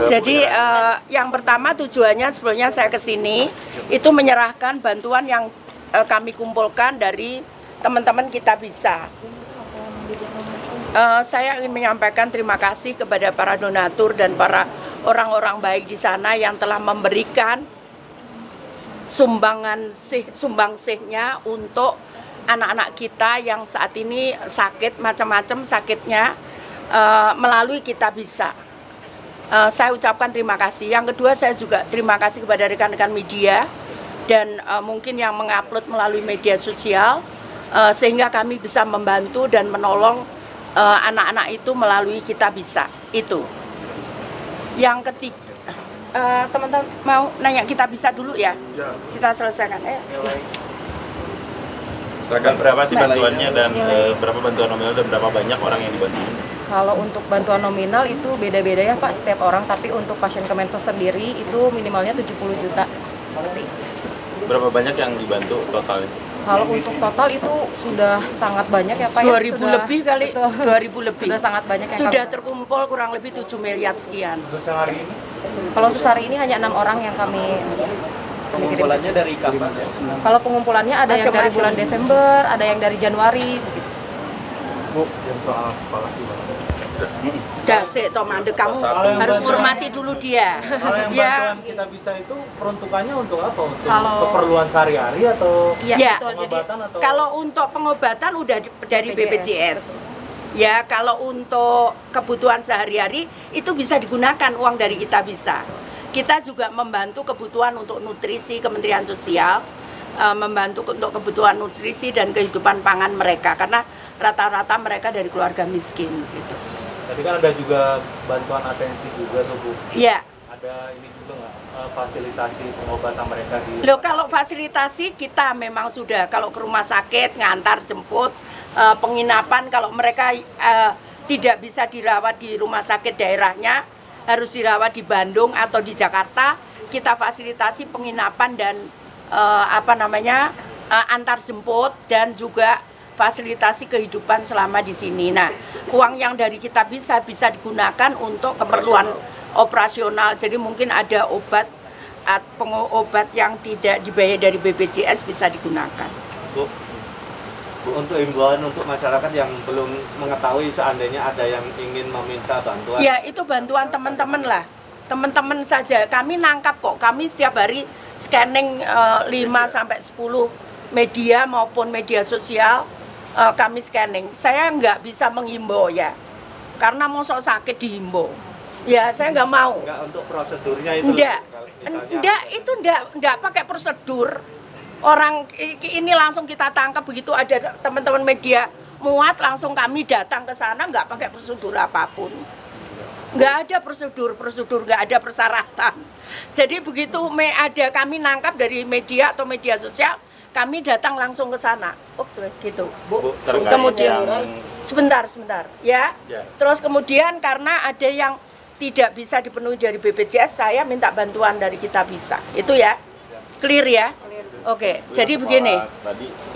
Jadi yang pertama tujuannya sebelumnya saya ke sini itu menyerahkan bantuan yang kami kumpulkan dari teman-teman Kita Bisa. Saya ingin menyampaikan terima kasih kepada para donatur dan para orang-orang baik di sana yang telah memberikan sumbangsihnya untuk anak-anak kita yang saat ini sakit macam-macam sakitnya melalui Kita Bisa. Saya ucapkan terima kasih. Yang kedua, saya juga terima kasih kepada rekan-rekan media dan mungkin yang mengupload melalui media sosial sehingga kami bisa membantu dan menolong anak-anak itu melalui Kita Bisa. Itu. Yang ketiga, teman-teman mau nanya Kita Bisa dulu ya? Kita selesaikan. Berapa sih bantuannya dan berapa bantuan nominal dan berapa banyak orang yang dibantu? Kalau untuk bantuan nominal itu beda-beda ya Pak setiap orang, tapi untuk pasien Kemensos sendiri itu minimalnya 70 juta. Seperti itu. Berapa banyak yang dibantu total itu? Kalau untuk total itu sudah sangat banyak ya Pak. 2000 lebih kali, 2000 lebih. Sudah sangat banyak yang sudah terkumpul kurang lebih 7 miliar sekian. Kalau khusus hari ini hanya 6 orang yang kami Pengumpulannya dari kapan? Kalau pengumpulannya ada yang dari bulan Desember, ada yang dari Januari. Bu, yang soal sekolah gimana? Dasik toh mandek, kamu harus menghormati dulu dia. Kalau yang bantuan Kita Bisa itu peruntukannya untuk apa? Untuk Kalau keperluan sehari-hari atau ya, pengobatan atau? Kalau untuk pengobatan udah dari BPJS. Ya, kalau untuk kebutuhan sehari-hari itu bisa digunakan uang dari Kita Bisa. Kita juga membantu kebutuhan untuk nutrisi Kementerian Sosial, membantu untuk kebutuhan nutrisi dan kehidupan pangan mereka karena rata-rata mereka dari keluarga miskin gitu. Tadi kan ada juga bantuan atensi juga tuh Bu. Iya. Ada ini juga nggak fasilitasi pengobatan mereka di? Loh, kalau fasilitasi kita memang sudah, kalau ke rumah sakit ngantar jemput, penginapan kalau mereka tidak bisa dirawat di rumah sakit daerahnya, harus dirawat di Bandung atau di Jakarta, kita fasilitasi penginapan dan antar jemput dan juga fasilitasi kehidupan selama di sini. Nah, uang yang dari Kita Bisa digunakan untuk keperluan operasional. Jadi mungkin ada obat yang tidak dibayar dari BPJS bisa digunakan. Bu, untuk himbauan untuk masyarakat yang belum mengetahui seandainya ada yang ingin meminta bantuan. Ya, itu bantuan teman-teman lah. Teman-teman saja. Kami nangkap kok. Kami setiap hari scanning 5-10 media maupun media sosial. Kami scanning. Saya nggak bisa menghimbau ya, karena mau sok sakit dihimbau. Ya, saya nggak mau. Enggak untuk prosedurnya itu. Enggak pakai prosedur. Orang ini langsung kita tangkap begitu ada teman-teman media muat langsung kami datang ke sana nggak pakai prosedur apapun. Nggak ada prosedur, nggak ada persyaratan. Jadi begitu ada kami nangkap dari media atau media sosial, kami datang langsung ke sana. Oh, gitu. Bu, kemudian sebentar ya. Terus kemudian karena ada yang tidak bisa dipenuhi dari BPJS, saya minta bantuan dari Kita Bisa. Itu ya. Clear ya? Oke, jadi begini.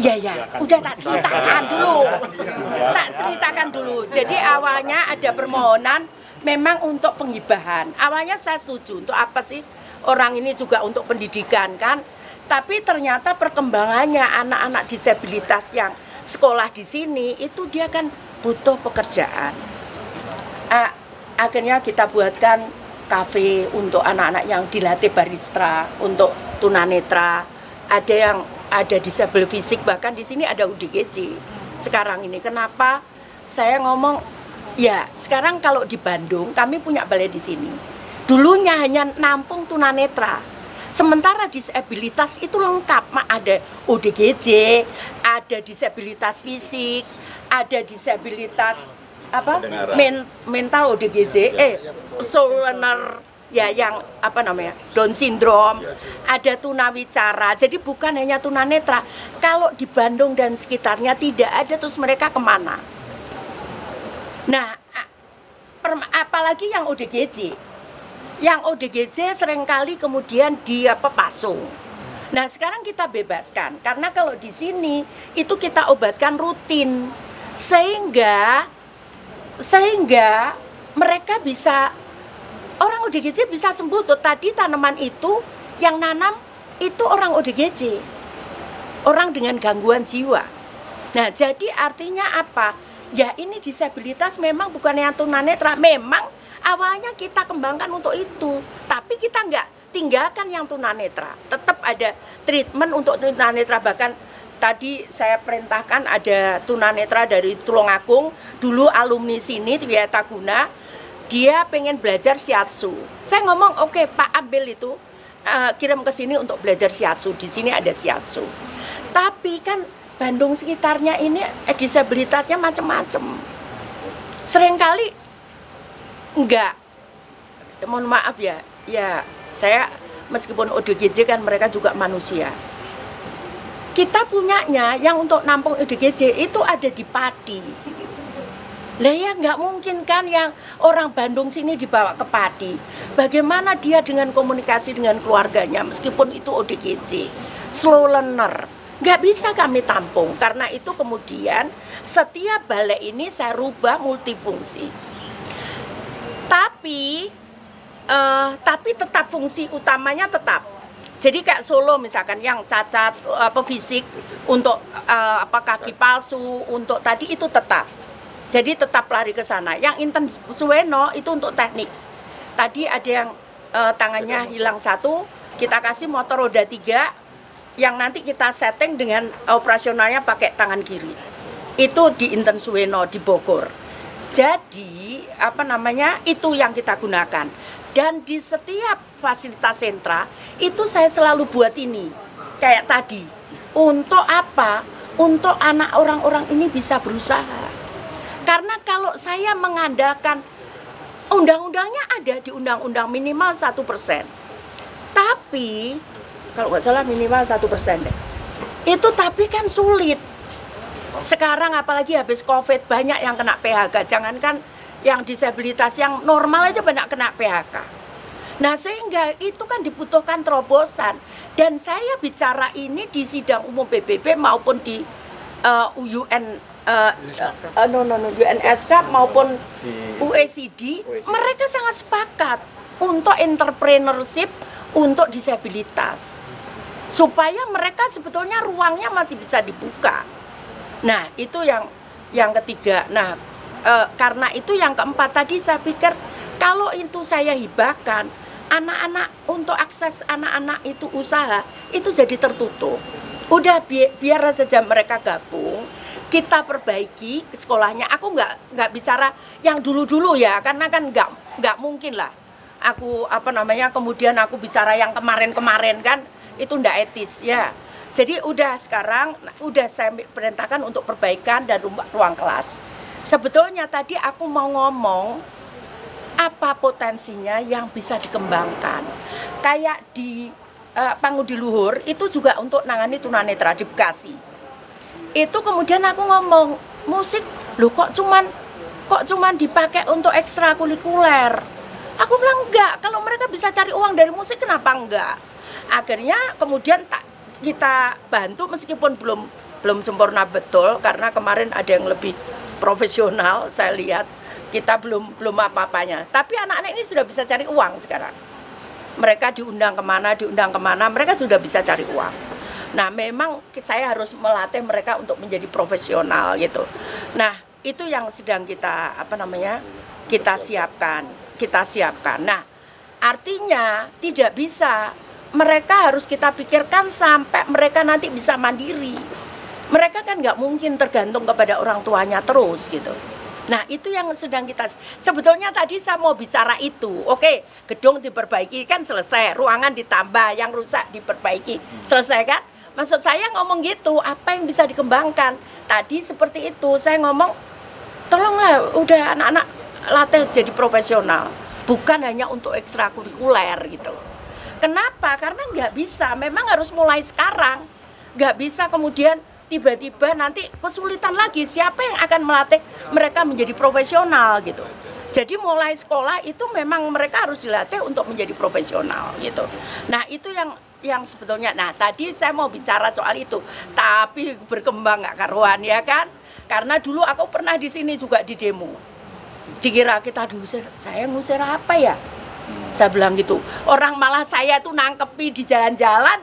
Ya, udah tak ceritakan dulu. Jadi awalnya ada permohonan memang untuk penghibahan. Awalnya saya setuju, untuk apa sih? Orang ini juga untuk pendidikan kan? Tapi ternyata perkembangannya anak-anak disabilitas yang sekolah di sini itu dia kan butuh pekerjaan. Akhirnya kita buatkan kafe untuk anak-anak yang dilatih barista, untuk tunanetra. Ada yang ada disabel fisik, bahkan di sini ada UDGJ. Sekarang ini kenapa saya ngomong ya, sekarang kalau di Bandung kami punya balai di sini. Dulunya hanya nampung tunanetra. Sementara disabilitas itu lengkap, ada ODGJ, ada disabilitas fisik, ada disabilitas mental ODGJ, soul learner ya yang Down syndrome, ada tunawicara. Jadi bukan hanya tunanetra. Kalau di Bandung dan sekitarnya tidak ada, terus mereka kemana? Nah, apalagi yang ODGJ. Yang ODGJ seringkali kemudian pasung. Nah, sekarang kita bebaskan karena kalau di sini itu kita obatkan rutin sehingga mereka bisa orang ODGJ bisa sembuh tuh. Tadi tanaman itu yang nanam itu orang ODGJ, orang dengan gangguan jiwa. Nah, jadi artinya apa? Ya ini disabilitas memang bukan yang tunanetra, memang awalnya kita kembangkan untuk itu, tapi kita nggak tinggalkan yang tunanetra, tetap ada treatment untuk tunanetra. Bahkan tadi saya perintahkan ada tunanetra dari Tulungagung, dulu alumni sini Wiataguna, dia pengen belajar shiatsu. Saya ngomong oke, Pak ambil itu, kirim ke sini untuk belajar shiatsu, di sini ada shiatsu. Tapi kan Bandung sekitarnya ini disabilitasnya macam-macam. Seringkali enggak, mohon maaf ya, saya meskipun ODGJ kan mereka juga manusia. Kita punyanya yang untuk nampung ODGJ itu ada di Pati. Lah ya nggak mungkin kan yang orang Bandung sini dibawa ke Pati. Bagaimana dia dengan komunikasi dengan keluarganya meskipun itu ODGJ, slow learner. Nggak bisa kami tampung, karena itu kemudian setiap balai ini saya rubah multifungsi. Tapi tetap fungsi utamanya tetap. Jadi kayak Solo misalkan yang cacat fisik untuk kaki palsu, untuk tadi itu tetap. Jadi tetap lari ke sana. Yang Inten Suweno itu untuk teknik. Tadi ada yang tangannya hilang satu, kita kasih motor roda 3 yang nanti kita setting dengan operasionalnya pakai tangan kiri. Itu di Inten Suweno di Bogor. Jadi itu yang kita gunakan. Dan di setiap fasilitas sentra itu saya selalu buat ini kayak tadi. Untuk apa? Untuk anak orang-orang ini bisa berusaha. Karena kalau saya mengandalkan undang-undangnya ada di undang-undang minimal 1%. Tapi kalau nggak salah minimal 1% deh. Itu tapi kan sulit. Sekarang apalagi habis COVID banyak yang kena PHK. Jangankan yang disabilitas, yang normal aja banyak kena PHK. Nah sehingga itu kan dibutuhkan terobosan. Dan saya bicara ini di sidang umum PBB maupun di UNSK maupun OECD, mereka sangat sepakat untuk entrepreneurship untuk disabilitas, supaya mereka sebetulnya ruangnya masih bisa dibuka. Nah itu yang ketiga. Nah karena itu yang keempat tadi saya pikir kalau itu saya hibahkan anak-anak, untuk akses anak-anak itu usaha itu jadi tertutup. Udah biar saja mereka gabung, kita perbaiki sekolahnya. Aku nggak bicara yang dulu-dulu ya, karena kan nggak mungkin lah. Aku kemudian aku bicara yang kemarin-kemarin kan itu ndak etis ya. Jadi sekarang saya perintahkan untuk perbaikan dan ruang kelas. Sebetulnya tadi aku mau ngomong apa potensinya yang bisa dikembangkan. Kayak di Pangudi Luhur itu juga untuk nangani tunanetra di Bekasi. Itu kemudian aku ngomong musik, loh kok cuman dipakai untuk ekstrakurikuler. Aku bilang enggak, kalau mereka bisa cari uang dari musik kenapa enggak? Akhirnya kemudian kita bantu meskipun belum sempurna betul, karena kemarin ada yang lebih profesional saya lihat, kita belum apa-apanya. Tapi anak-anak ini sudah bisa cari uang sekarang. Mereka diundang kemana, mereka sudah bisa cari uang. Nah memang saya harus melatih mereka untuk menjadi profesional gitu. Nah itu yang sedang kita siapkan. Nah, artinya tidak bisa. Mereka harus kita pikirkan sampai mereka nanti bisa mandiri. Mereka kan nggak mungkin tergantung kepada orang tuanya terus gitu. Nah, itu yang sedang kita. Sebetulnya tadi saya mau bicara itu. Oke, gedung diperbaiki kan selesai, ruangan ditambah, yang rusak diperbaiki, selesai kan? Maksud saya ngomong gitu, apa yang bisa dikembangkan? Tadi seperti itu, saya ngomong, tolonglah udah anak-anak latih jadi profesional, bukan hanya untuk ekstrakurikuler gitu. Kenapa? Karena nggak bisa, memang harus mulai sekarang. Nggak bisa kemudian tiba-tiba nanti kesulitan lagi, siapa yang akan melatih mereka menjadi profesional gitu. Jadi mulai sekolah itu memang mereka harus dilatih untuk menjadi profesional gitu. Nah itu yang sebetulnya, nah tadi saya mau bicara soal itu, tapi berkembang nggak karuan ya kan. Karena dulu aku pernah di sini juga di demo. Dikira kita diusir, saya ngusir apa ya? Saya bilang gitu. Orang malah saya itu nangkepi di jalan-jalan,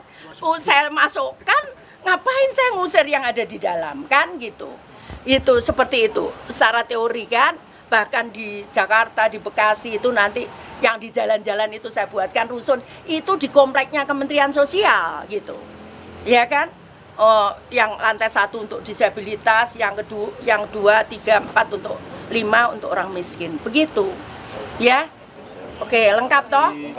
saya masukkan, ngapain saya ngusir yang ada di dalam, kan gitu. Itu seperti itu, secara teori kan. Bahkan di Jakarta, di Bekasi itu nanti yang di jalan-jalan itu saya buatkan rusun, itu di kompleknya Kementerian Sosial gitu. Ya kan? Oh, yang lantai 1 untuk disabilitas, yang kedua, yang 2, 3, 4 untuk 5 untuk orang miskin. Begitu. Ya. Oke, lengkap toh?